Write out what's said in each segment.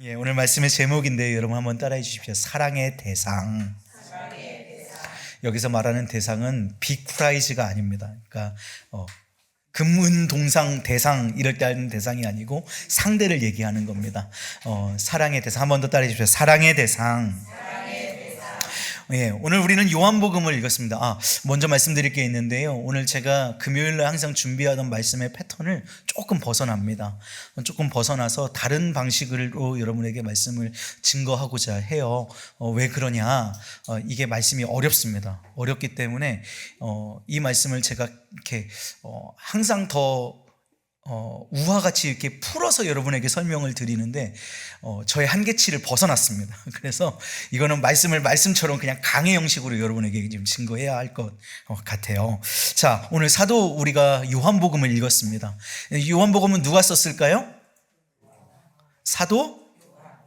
예, 오늘 말씀의 제목인데요. 여러분 한번 따라해 주십시오. 사랑의 대상. 여기서 말하는 대상은 빅프라이즈가 아닙니다. 그러니까 금은 동상 대상 이럴 때 하는 대상이 아니고 상대를 얘기하는 겁니다. 사랑의 대상. 한 번 더 따라해 주십시오. 사랑의 대상. 예, 오늘 우리는 요한복음을 읽었습니다. 먼저 말씀드릴 게 있는데요. 오늘 제가 금요일날 항상 준비하던 말씀의 패턴을 조금 벗어납니다. 조금 벗어나서 다른 방식으로 여러분에게 말씀을 증거하고자 해요. 왜 그러냐? 이게 말씀이 어렵습니다. 어렵기 때문에 이 말씀을 제가 이렇게 항상 더 우화같이 이렇게 풀어서 여러분에게 설명을 드리는데 저의 한계치를 벗어났습니다. 그래서 이거는 말씀을 말씀처럼 그냥 강의 형식으로 여러분에게 지금 증거해야 할 것 같아요. 자, 오늘 사도 우리가 요한복음을 읽었습니다. 요한복음은 누가 썼을까요? 사도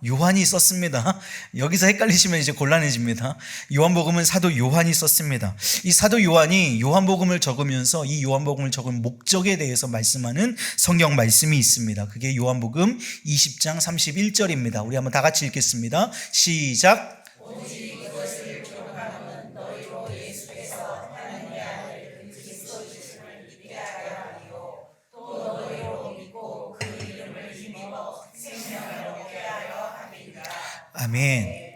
요한이 썼습니다. 여기서 헷갈리시면 이제 곤란해집니다. 요한복음은 사도 요한이 썼습니다. 이 사도 요한이 요한복음을 적으면서 이 요한복음을 적은 목적에 대해서 말씀하는 성경 말씀이 있습니다. 그게 요한복음 20장 31절입니다. 우리 한번 다 같이 읽겠습니다. 시작. 오직 이것을 기록하는 너희로 예수께서 하나님의 아들 그리스도이심을 믿게 하려 하리요 또 너희로 믿고 그 이름을 힘입어 생명을 얻게 하려 함이니라. 아멘.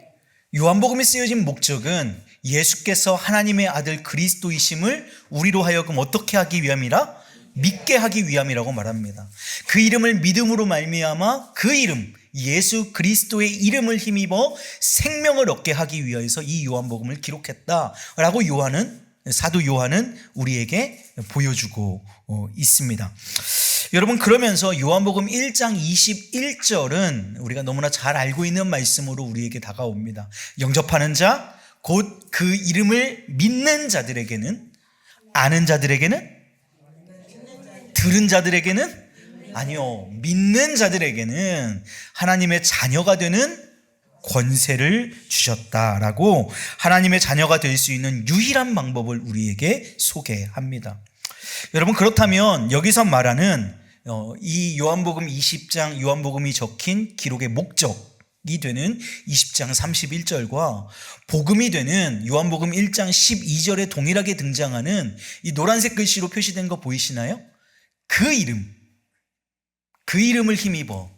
요한복음에 쓰여진 목적은 예수께서 하나님의 아들 그리스도이심을 우리로 하여금 어떻게 하기 위함이라? 믿게 하기 위함이라고 말합니다. 그 이름을 믿음으로 말미암아 그 이름 예수 그리스도의 이름을 힘입어 생명을 얻게 하기 위해서 이 요한복음을 기록했다라고 사도 요한은 우리에게 보여주고 있습니다. 여러분, 그러면서 요한복음 1장 21절은 우리가 너무나 잘 알고 있는 말씀으로 우리에게 다가옵니다. 영접하는 자, 곧 그 이름을 믿는 자들에게는, 아는 자들에게는, 들은 자들에게는, 아니요, 믿는 자들에게는 하나님의 자녀가 되는 권세를 주셨다라고 하나님의 자녀가 될 수 있는 유일한 방법을 우리에게 소개합니다. 여러분, 그렇다면 여기서 말하는 이 요한복음 20장 요한복음이 적힌 기록의 목적이 되는 20장 31절과 복음이 되는 요한복음 1장 12절에 동일하게 등장하는 이 노란색 글씨로 표시된 거 보이시나요? 그 이름을 힘입어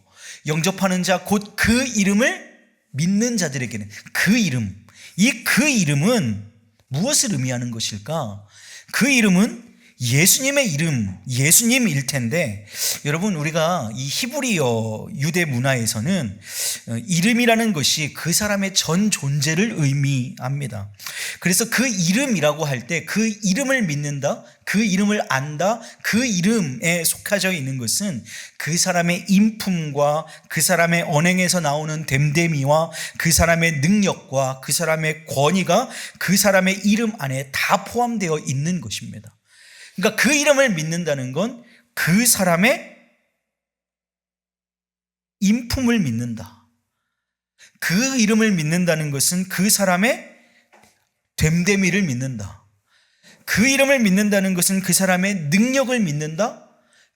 영접하는 자 곧 그 이름을 믿는 자들에게는 그 이름은 무엇을 의미하는 것일까? 그 이름은 예수님의 이름, 예수님일 텐데, 여러분, 우리가 이 히브리어 유대 문화에서는 이름이라는 것이 그 사람의 전 존재를 의미합니다. 그래서 그 이름이라고 할 때 그 이름을 믿는다, 그 이름을 안다, 그 이름에 속하져 있는 것은 그 사람의 인품과 그 사람의 언행에서 나오는 됨됨이와 그 사람의 능력과 그 사람의 권위가 그 사람의 이름 안에 다 포함되어 있는 것입니다. 그러니까 그 이름을 믿는다는 건 그 사람의 인품을 믿는다. 그 이름을 믿는다는 것은 그 사람의 됨됨이를 믿는다. 그 이름을 믿는다는 것은 그 사람의 능력을 믿는다.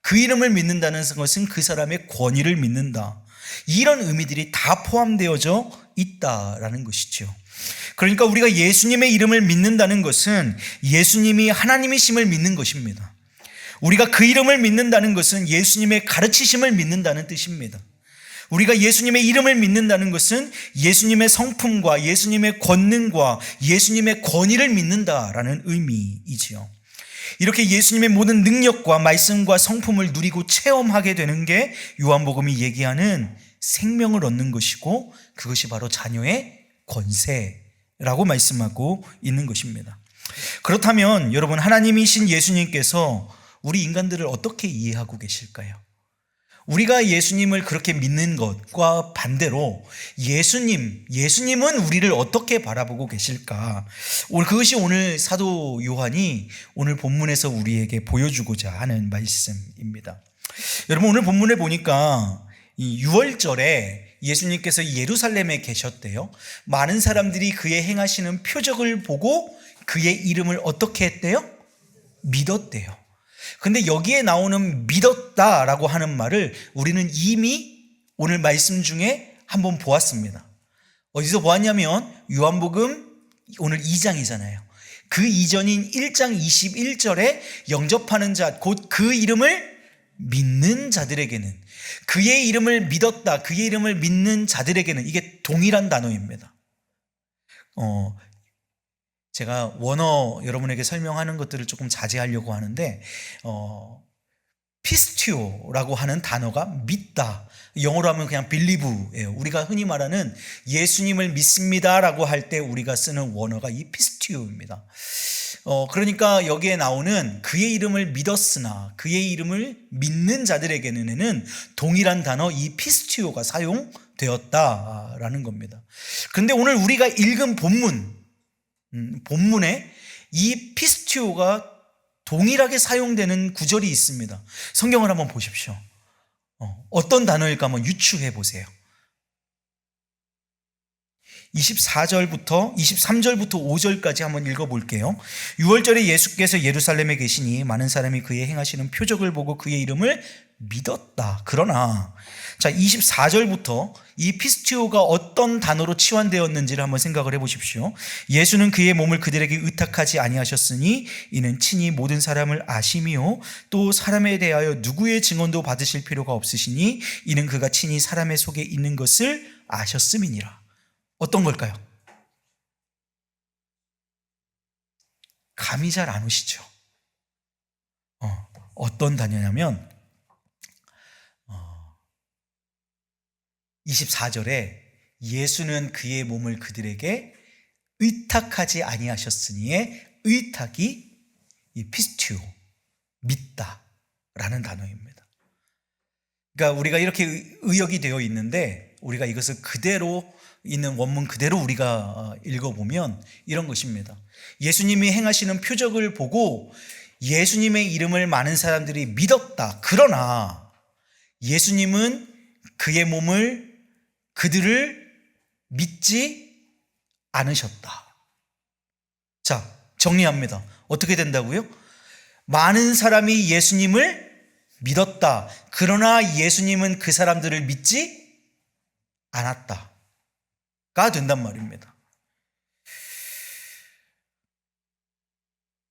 그 이름을 믿는다는 것은 그 사람의 권위를 믿는다. 이런 의미들이 다 포함되어져 있다라는 것이죠. 그러니까 우리가 예수님의 이름을 믿는다는 것은 예수님이 하나님이심을 믿는 것입니다. 우리가 그 이름을 믿는다는 것은 예수님의 가르치심을 믿는다는 뜻입니다. 우리가 예수님의 이름을 믿는다는 것은 예수님의 성품과 예수님의 권능과 예수님의 권위를 믿는다라는 의미이지요. 이렇게 예수님의 모든 능력과 말씀과 성품을 누리고 체험하게 되는 게 요한복음이 얘기하는 생명을 얻는 것이고, 그것이 바로 자녀의 권세라고 말씀하고 있는 것입니다. 그렇다면 여러분, 하나님이신 예수님께서 우리 인간들을 어떻게 이해하고 계실까요? 우리가 예수님을 그렇게 믿는 것과 반대로 예수님은 우리를 어떻게 바라보고 계실까? 그것이 오늘 사도 요한이 오늘 본문에서 우리에게 보여주고자 하는 말씀입니다. 여러분, 오늘 본문에 보니까 이 6월절에 예수님께서 예루살렘에 계셨대요. 많은 사람들이 그의 행하시는 표적을 보고 그의 이름을 어떻게 했대요? 믿었대요. 근데 여기에 나오는 믿었다라고 하는 말을 우리는 이미 오늘 말씀 중에 한번 보았습니다. 어디서 보았냐면 요한복음 오늘 2장이잖아요. 그 이전인 1장 21절에 영접하는 자, 곧 그 이름을 믿는 자들에게는, 그의 이름을 믿었다, 그의 이름을 믿는 자들에게는, 이게 동일한 단어입니다. 제가 원어 여러분에게 설명하는 것들을 조금 자제하려고 하는데 피스티오라고 하는 단어가 믿다, 영어로 하면 그냥 believe예요. 우리가 흔히 말하는 예수님을 믿습니다라고 할 때 우리가 쓰는 원어가 이 피스티오입니다. 그러니까 여기에 나오는 그의 이름을 믿었으나 그의 이름을 믿는 자들에게는 동일한 단어 이 피스티오가 사용되었다라는 겁니다. 그런데 오늘 우리가 읽은 본문에 이 피스티오가 동일하게 사용되는 구절이 있습니다. 성경을 한번 보십시오. 어떤 단어일까 한번 유추해 보세요. 23절부터 5절까지 한번 읽어볼게요. 6월절에 예수께서 예루살렘에 계시니 많은 사람이 그의 행하시는 표적을 보고 그의 이름을 믿었다. 그러나 자 24절부터 이 피스티오가 어떤 단어로 치환되었는지를 한번 생각을 해보십시오. 예수는 그의 몸을 그들에게 의탁하지 아니하셨으니 이는 친히 모든 사람을 아심이요 또 사람에 대하여 누구의 증언도 받으실 필요가 없으시니 이는 그가 친히 사람의 속에 있는 것을 아셨음이니라. 어떤 걸까요? 감이 잘 안 오시죠? 어떤 단어냐면 24절에 예수는 그의 몸을 그들에게 의탁하지 아니하셨으니의 의탁이 이 피스티오, 믿다라는 단어입니다. 그러니까 우리가 이렇게 의역이 되어 있는데 우리가 이것을 그대로 있는 원문 그대로 우리가 읽어보면 이런 것입니다. 예수님이 행하시는 표적을 보고 예수님의 이름을 많은 사람들이 믿었다. 그러나 예수님은 그의 몸을 그들을 믿지 않으셨다. 자, 정리합니다. 어떻게 된다고요? 많은 사람이 예수님을 믿었다. 그러나 예수님은 그 사람들을 믿지 않았다. 가 된단 말입니다.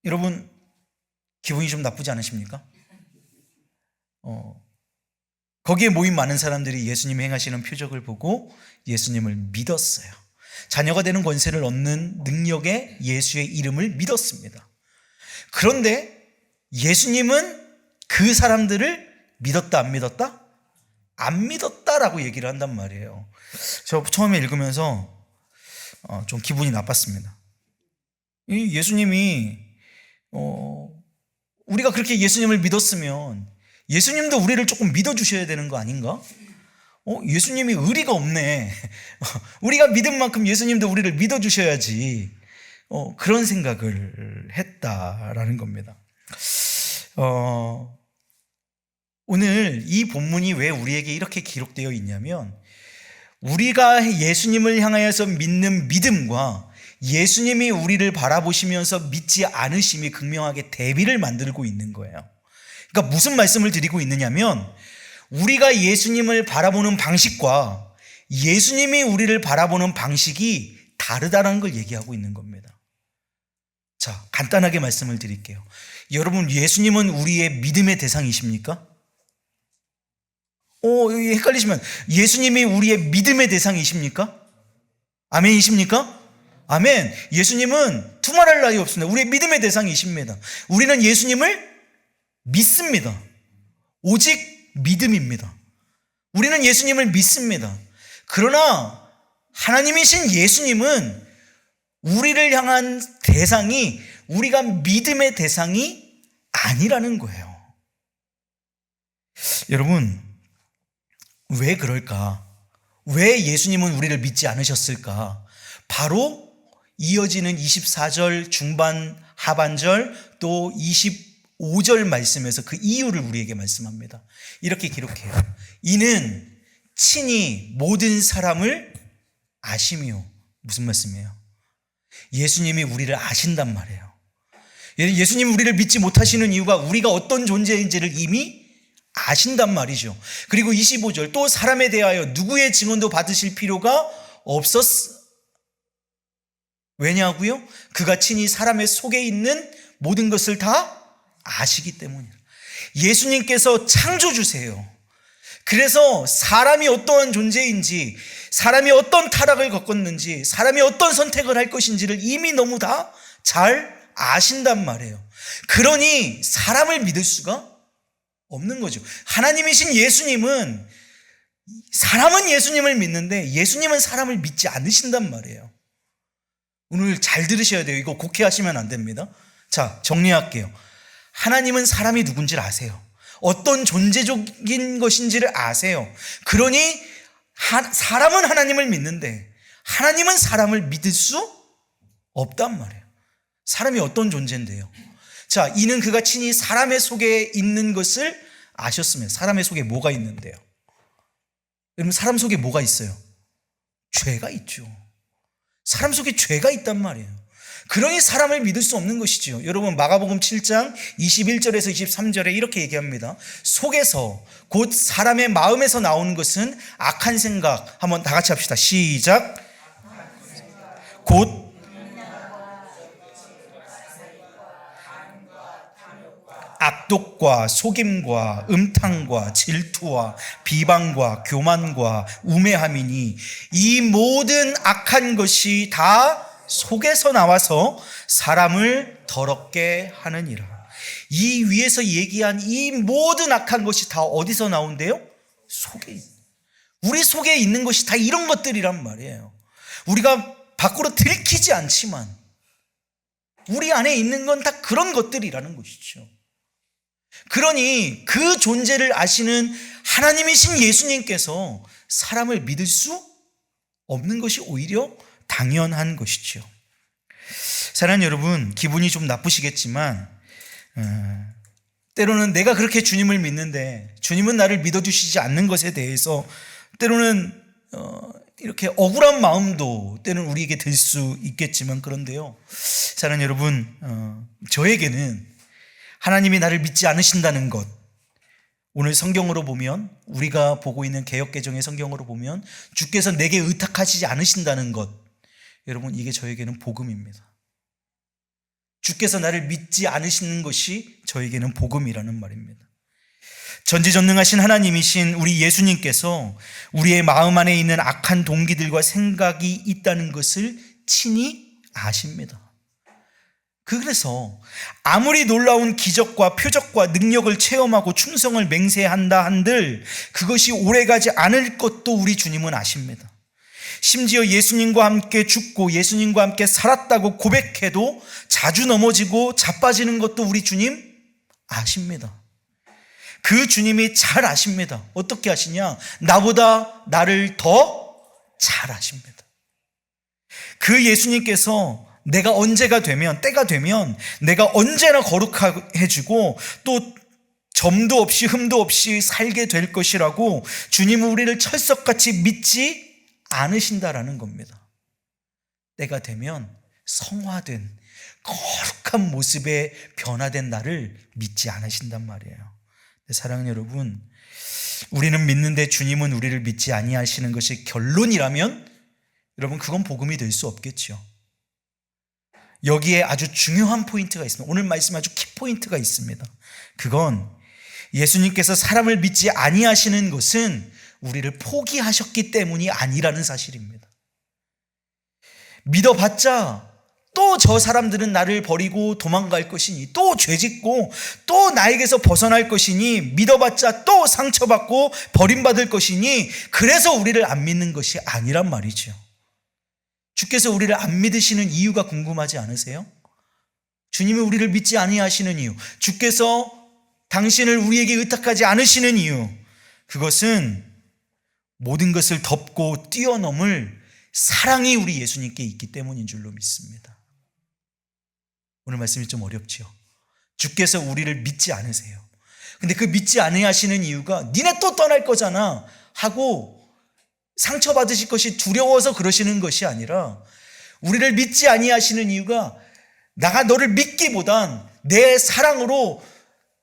여러분 기분이 좀 나쁘지 않으십니까? 거기에 모인 많은 사람들이 예수님이 행하시는 표적을 보고 예수님을 믿었어요. 자녀가 되는 권세를 얻는 능력의 예수의 이름을 믿었습니다. 그런데 예수님은 그 사람들을 믿었다 안 믿었다? 안 믿었다라고 얘기를 한단 말이에요. 저 처음에 읽으면서 좀 기분이 나빴습니다. 이 예수님이 우리가 그렇게 예수님을 믿었으면 예수님도 우리를 조금 믿어주셔야 되는 거 아닌가? 예수님이 의리가 없네. 우리가 믿은 만큼 예수님도 우리를 믿어주셔야지. 그런 생각을 했다라는 겁니다. 오늘 이 본문이 왜 우리에게 이렇게 기록되어 있냐면 우리가 예수님을 향하여서 믿는 믿음과 예수님이 우리를 바라보시면서 믿지 않으심이 극명하게 대비를 만들고 있는 거예요. 그러니까 무슨 말씀을 드리고 있느냐면 우리가 예수님을 바라보는 방식과 예수님이 우리를 바라보는 방식이 다르다는 걸 얘기하고 있는 겁니다. 자, 간단하게 말씀을 드릴게요. 여러분, 예수님은 우리의 믿음의 대상이십니까? 헷갈리시면 예수님이 우리의 믿음의 대상이십니까? 아멘이십니까? 아멘. 예수님은 두말할 나위 없습니다. 우리의 믿음의 대상이십니다. 우리는 예수님을 믿습니다. 오직 믿음입니다. 우리는 예수님을 믿습니다. 그러나 하나님이신 예수님은 우리를 향한 대상이 우리가 믿음의 대상이 아니라는 거예요. 여러분, 왜 그럴까? 왜 예수님은 우리를 믿지 않으셨을까? 바로 이어지는 24절 중반 하반절 또 25절 말씀에서 그 이유를 우리에게 말씀합니다. 이렇게 기록해요. 이는 친히 모든 사람을 아심이요. 무슨 말씀이에요? 예수님이 우리를 아신단 말이에요. 예수님이 우리를 믿지 못하시는 이유가 우리가 어떤 존재인지를 이미 아신단 말이죠. 그리고 25절, 또 사람에 대하여 누구의 증언도 받으실 필요가 왜냐고요? 그가 친히 사람의 속에 있는 모든 것을 다 아시기 때문이에요. 예수님께서 창조주세요. 그래서 사람이 어떠한 존재인지, 사람이 어떤 타락을 겪었는지, 사람이 어떤 선택을 할 것인지를 이미 너무 다 잘 아신단 말이에요. 그러니 사람을 믿을 수가 없는 거죠. 하나님이신 예수님은, 사람은 예수님을 믿는데 예수님은 사람을 믿지 않으신단 말이에요. 오늘 잘 들으셔야 돼요. 이거 곡해하시면 안 됩니다. 자, 정리할게요. 하나님은 사람이 누군지를 아세요. 어떤 존재적인 것인지를 아세요. 그러니 사람은 하나님을 믿는데 하나님은 사람을 믿을 수 없단 말이에요. 사람이 어떤 존재인데요? 자, 이는 그가 친히 사람의 속에 있는 것을 아셨으면. 사람의 속에 뭐가 있는데요? 여러분, 사람 속에 뭐가 있어요? 죄가 있죠. 사람 속에 죄가 있단 말이에요. 그러니 사람을 믿을 수 없는 것이지요. 여러분, 마가복음 7장 21절에서 23절에 이렇게 얘기합니다. 속에서, 곧 사람의 마음에서 나오는 것은 악한 생각. 한번 다 같이 합시다. 시작. 곧 악독과 속임과 음탕과 질투와 비방과 교만과 우매함이니 이 모든 악한 것이 다 속에서 나와서 사람을 더럽게 하느니라. 이 위에서 얘기한 이 모든 악한 것이 다 어디서 나온대요? 속에. 우리 속에 있는 것이 다 이런 것들이란 말이에요. 우리가 밖으로 들키지 않지만 우리 안에 있는 건 다 그런 것들이라는 것이죠. 그러니 그 존재를 아시는 하나님이신 예수님께서 사람을 믿을 수 없는 것이 오히려 당연한 것이죠. 사랑하는 여러분, 기분이 좀 나쁘시겠지만 때로는 내가 그렇게 주님을 믿는데 주님은 나를 믿어주시지 않는 것에 대해서 때로는 이렇게 억울한 마음도 때로는 우리에게 들 수 있겠지만, 그런데요, 사랑하는 여러분, 저에게는 하나님이 나를 믿지 않으신다는 것, 오늘 성경으로 보면, 우리가 보고 있는 개역개정의 성경으로 보면 주께서 내게 의탁하시지 않으신다는 것, 여러분, 이게 저에게는 복음입니다. 주께서 나를 믿지 않으시는 것이 저에게는 복음이라는 말입니다. 전지전능하신 하나님이신 우리 예수님께서 우리의 마음 안에 있는 악한 동기들과 생각이 있다는 것을 친히 아십니다. 그래서 아무리 놀라운 기적과 표적과 능력을 체험하고 충성을 맹세한다 한들 그것이 오래가지 않을 것도 우리 주님은 아십니다. 심지어 예수님과 함께 죽고 예수님과 함께 살았다고 고백해도 자주 넘어지고 자빠지는 것도 우리 주님 아십니다. 그 주님이 잘 아십니다. 어떻게 아시냐? 나보다 나를 더 잘 아십니다. 그 예수님께서 내가 언제가 되면, 때가 되면 내가 언제나 거룩해지고 또 점도 없이 흠도 없이 살게 될 것이라고 주님은 우리를 철석같이 믿지 않으신다라는 겁니다. 때가 되면 성화된 거룩한 모습에 변화된 나를 믿지 않으신단 말이에요. 사랑하는 여러분, 우리는 믿는데 주님은 우리를 믿지 아니하시는 것이 결론이라면 여러분, 그건 복음이 될 수 없겠죠. 여기에 아주 중요한 포인트가 있습니다. 오늘 말씀 아주 키포인트가 있습니다. 그건 예수님께서 사람을 믿지 아니하시는 것은 우리를 포기하셨기 때문이 아니라는 사실입니다. 믿어봤자 또 저 사람들은 나를 버리고 도망갈 것이니, 또 죄짓고 또 나에게서 벗어날 것이니, 믿어봤자 또 상처받고 버림받을 것이니, 그래서 우리를 안 믿는 것이 아니란 말이죠. 주께서 우리를 안 믿으시는 이유가 궁금하지 않으세요? 주님이 우리를 믿지 아니하시는 이유, 주께서 당신을 우리에게 의탁하지 않으시는 이유, 그것은 모든 것을 덮고 뛰어넘을 사랑이 우리 예수님께 있기 때문인 줄로 믿습니다. 오늘 말씀이 좀 어렵죠. 주께서 우리를 믿지 않으세요. 근데 그 믿지 아니하시는 이유가 니네 또 떠날 거잖아 하고 상처받으실 것이 두려워서 그러시는 것이 아니라, 우리를 믿지 아니하시는 이유가 나가 너를 믿기보단 내 사랑으로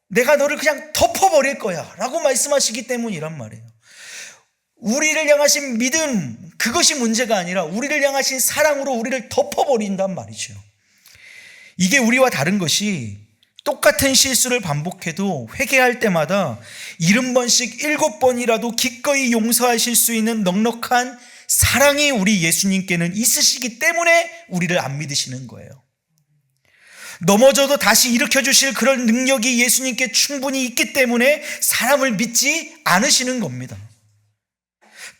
내가 너를 그냥 덮어버릴 거야 라고 말씀하시기 때문이란 말이에요. 우리를 향하신 믿음, 그것이 문제가 아니라 우리를 향하신 사랑으로 우리를 덮어버린단 말이죠. 이게 우리와 다른 것이 똑같은 실수를 반복해도 회개할 때마다 70번씩 7번이라도 기꺼이 용서하실 수 있는 넉넉한 사랑이 우리 예수님께는 있으시기 때문에 우리를 안 믿으시는 거예요. 넘어져도 다시 일으켜 주실 그런 능력이 예수님께 충분히 있기 때문에 사람을 믿지 않으시는 겁니다.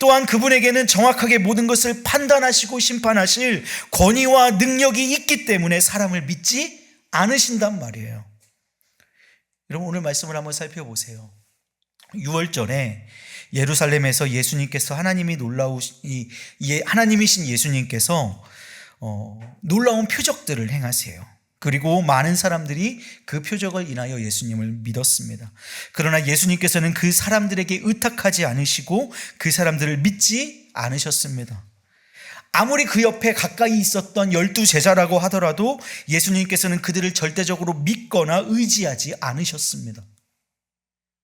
또한 그분에게는 정확하게 모든 것을 판단하시고 심판하실 권위와 능력이 있기 때문에 사람을 믿지 않으신단 말이에요. 여러분, 오늘 말씀을 한번 살펴보세요. 6월절에 예루살렘에서 예수님께서 하나님이신 예수님께서 놀라운 표적들을 행하세요. 그리고 많은 사람들이 그 표적을 인하여 예수님을 믿었습니다. 그러나 예수님께서는 그 사람들에게 의탁하지 않으시고 그 사람들을 믿지 않으셨습니다. 아무리 그 옆에 가까이 있었던 12제자라고 하더라도 예수님께서는 그들을 절대적으로 믿거나 의지하지 않으셨습니다.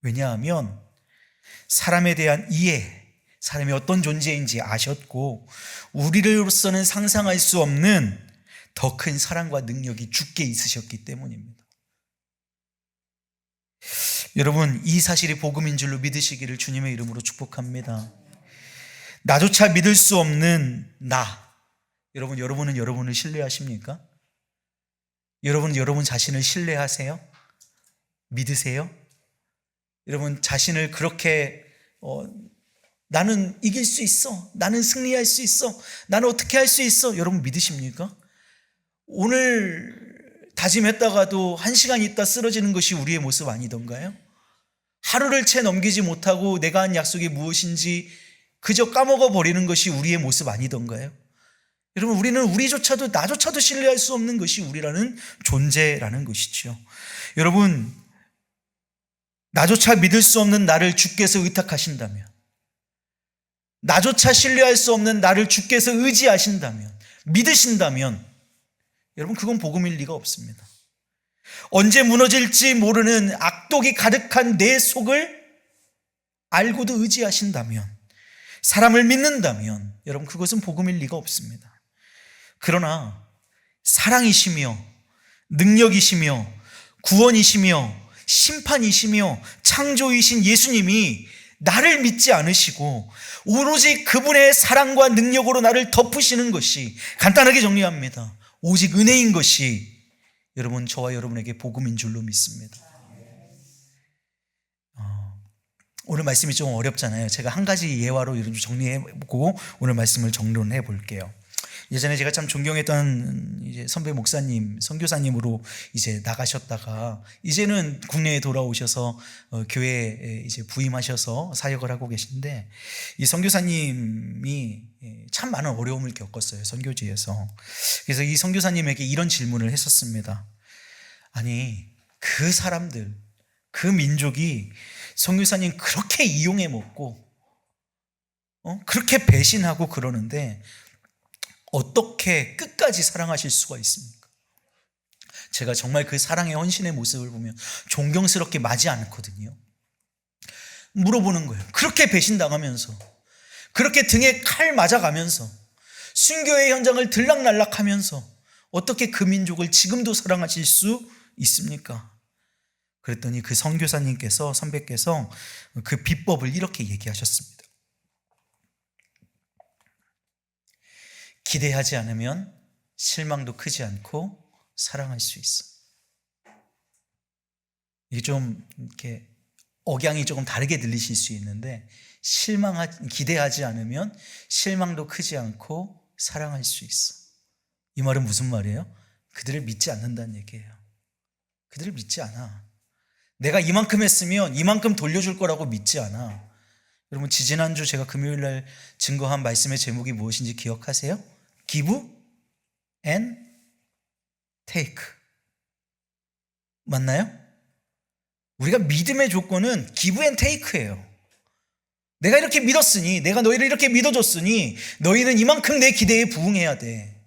왜냐하면 사람에 대한 이해, 사람이 어떤 존재인지 아셨고 우리로서는 상상할 수 없는 더 큰 사랑과 능력이 주께 있으셨기 때문입니다. 여러분, 이 사실이 복음인 줄로 믿으시기를 주님의 이름으로 축복합니다. 나조차 믿을 수 없는 나. 여러분은 여러분을 신뢰하십니까? 여러분은 여러분 자신을 신뢰하세요? 믿으세요? 여러분 자신을 그렇게 나는 이길 수 있어, 나는 승리할 수 있어, 나는 어떻게 할 수 있어, 여러분 믿으십니까? 오늘 다짐했다가도 1시간 있다 쓰러지는 것이 우리의 모습 아니던가요? 하루를 채 넘기지 못하고 내가 한 약속이 무엇인지 그저 까먹어 버리는 것이 우리의 모습 아니던가요? 여러분, 우리는 우리조차도 나조차도 신뢰할 수 없는 것이 우리라는 존재라는 것이죠. 여러분, 나조차 믿을 수 없는 나를 주께서 의탁하신다면, 나조차 신뢰할 수 없는 나를 주께서 의지하신다면, 믿으신다면 여러분, 그건 복음일 리가 없습니다. 언제 무너질지 모르는 악독이 가득한 내 속을 알고도 의지하신다면, 사람을 믿는다면 여러분, 그것은 복음일 리가 없습니다. 그러나 사랑이시며 능력이시며 구원이시며 심판이시며 창조이신 예수님이 나를 믿지 않으시고 오로지 그분의 사랑과 능력으로 나를 덮으시는 것이, 간단하게 정리합니다, 오직 은혜인 것이 여러분, 저와 여러분에게 복음인 줄로 믿습니다. 오늘 말씀이 좀 어렵잖아요. 제가 한 가지 예화로 이런 좀 정리해보고 오늘 말씀을 정론해 볼게요. 예전에 제가 참 존경했던 이제 선배 목사님, 선교사님으로 이제 나가셨다가 이제는 국내에 돌아오셔서 교회에 이제 부임하셔서 사역을 하고 계신데, 이 선교사님이 참 많은 어려움을 겪었어요, 선교지에서. 그래서 이 선교사님에게 이런 질문을 했었습니다. 아니, 그 사람들, 그 민족이 선교사님 그렇게 이용해 먹고 그렇게 배신하고 그러는데 어떻게 끝까지 사랑하실 수가 있습니까? 제가 정말 그 사랑의 헌신의 모습을 보면 존경스럽게 맞지 않거든요. 물어보는 거예요. 그렇게 배신당하면서, 그렇게 등에 칼 맞아가면서, 순교의 현장을 들락날락하면서 어떻게 그 민족을 지금도 사랑하실 수 있습니까? 그랬더니 그 선교사님께서, 선배께서 그 비법을 이렇게 얘기하셨습니다. 기대하지 않으면 실망도 크지 않고 사랑할 수 있어. 이게 좀 이렇게 억양이 조금 다르게 들리실 수 있는데, 기대하지 않으면 실망도 크지 않고 사랑할 수 있어. 이 말은 무슨 말이에요? 그들을 믿지 않는다는 얘기예요. 그들을 믿지 않아. 내가 이만큼 했으면 이만큼 돌려줄 거라고 믿지 않아. 여러분, 지지난주 제가 금요일날 증거한 말씀의 제목이 무엇인지 기억하세요? Give and take. 맞나요? 우리가 믿음의 조건은 give and take예요. 내가 이렇게 믿었으니, 내가 너희를 이렇게 믿어줬으니 너희는 이만큼 내 기대에 부응해야 돼.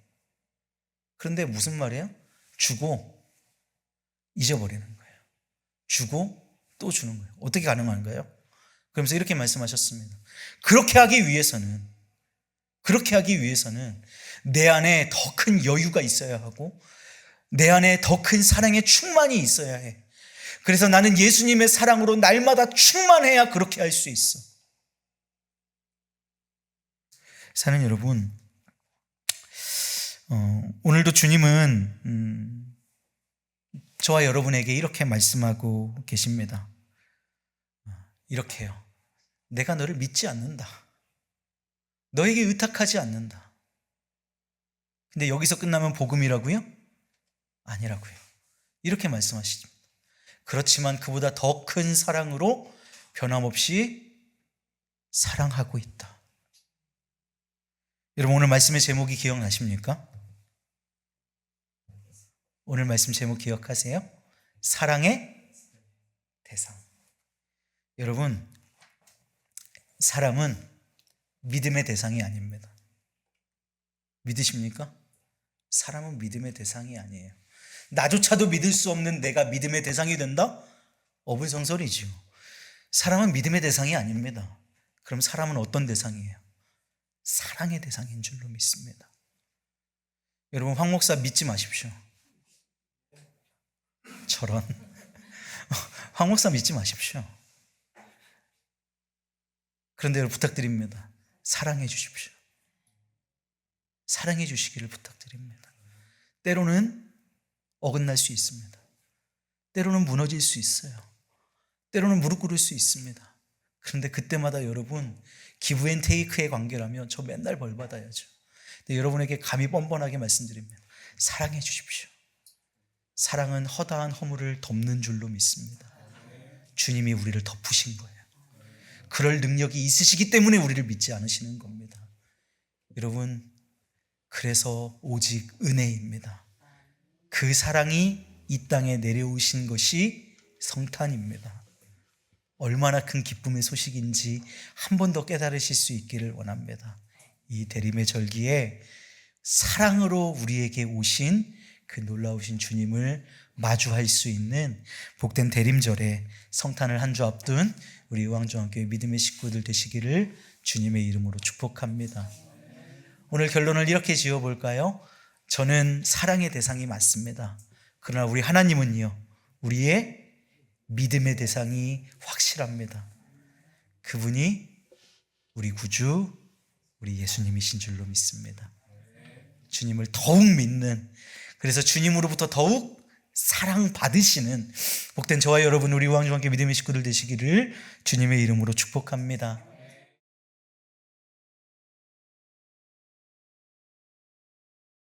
그런데 무슨 말이에요? 주고 잊어버리는 거예요. 주고 또 주는 거예요. 어떻게 가능한가요? 그러면서 이렇게 말씀하셨습니다. 그렇게 하기 위해서는 내 안에 더 큰 여유가 있어야 하고 내 안에 더 큰 사랑의 충만이 있어야 해. 그래서 나는 예수님의 사랑으로 날마다 충만해야 그렇게 할 수 있어. 사는 여러분, 오늘도 주님은 저와 여러분에게 이렇게 말씀하고 계십니다. 이렇게요. 내가 너를 믿지 않는다. 너에게 의탁하지 않는다. 근데 여기서 끝나면 복음이라고요? 아니라고요. 이렇게 말씀하십니다. 그렇지만 그보다 더 큰 사랑으로 변함없이 사랑하고 있다. 여러분, 오늘 말씀의 제목이 기억나십니까? 오늘 말씀 제목 기억하세요? 사랑의 대상. 여러분, 사람은 믿음의 대상이 아닙니다. 믿으십니까? 사람은 믿음의 대상이 아니에요. 나조차도 믿을 수 없는 내가 믿음의 대상이 된다? 어불성설이죠. 사람은 믿음의 대상이 아닙니다. 그럼 사람은 어떤 대상이에요? 사랑의 대상인 줄로 믿습니다. 여러분, 황 목사 믿지 마십시오. 저런. 황 목사 믿지 마십시오. 그런데 여러분, 부탁드립니다. 사랑해 주십시오. 사랑해 주시기를 부탁드립니다. 때로는 어긋날 수 있습니다. 때로는 무너질 수 있어요. 때로는 무릎 꿇을 수 있습니다. 그런데 그때마다 여러분, 기브 앤 테이크의 관계라면 저 맨날 벌 받아야죠. 근데 여러분에게 감히 뻔뻔하게 말씀드립니다. 사랑해 주십시오. 사랑은 허다한 허물을 덮는 줄로 믿습니다. 주님이 우리를 덮으신 거예요. 그럴 능력이 있으시기 때문에 우리를 믿지 않으시는 겁니다. 여러분, 그래서 오직 은혜입니다. 그 사랑이 이 땅에 내려오신 것이 성탄입니다. 얼마나 큰 기쁨의 소식인지 한 번 더 깨달으실 수 있기를 원합니다. 이 대림의 절기에 사랑으로 우리에게 오신 그 놀라우신 주님을 마주할 수 있는 복된 대림절에 성탄을 한 주 앞둔 우리 의왕중앙교회 믿음의 식구들 되시기를 주님의 이름으로 축복합니다. 오늘 결론을 이렇게 지어볼까요? 저는 사랑의 대상이 맞습니다. 그러나 우리 하나님은요, 우리의 믿음의 대상이 확실합니다. 그분이 우리 구주, 우리 예수님이신 줄로 믿습니다. 주님을 더욱 믿는, 그래서 주님으로부터 더욱 사랑받으시는 복된 저와 여러분, 우리 의왕중앙교회 믿음의 식구들 되시기를 주님의 이름으로 축복합니다.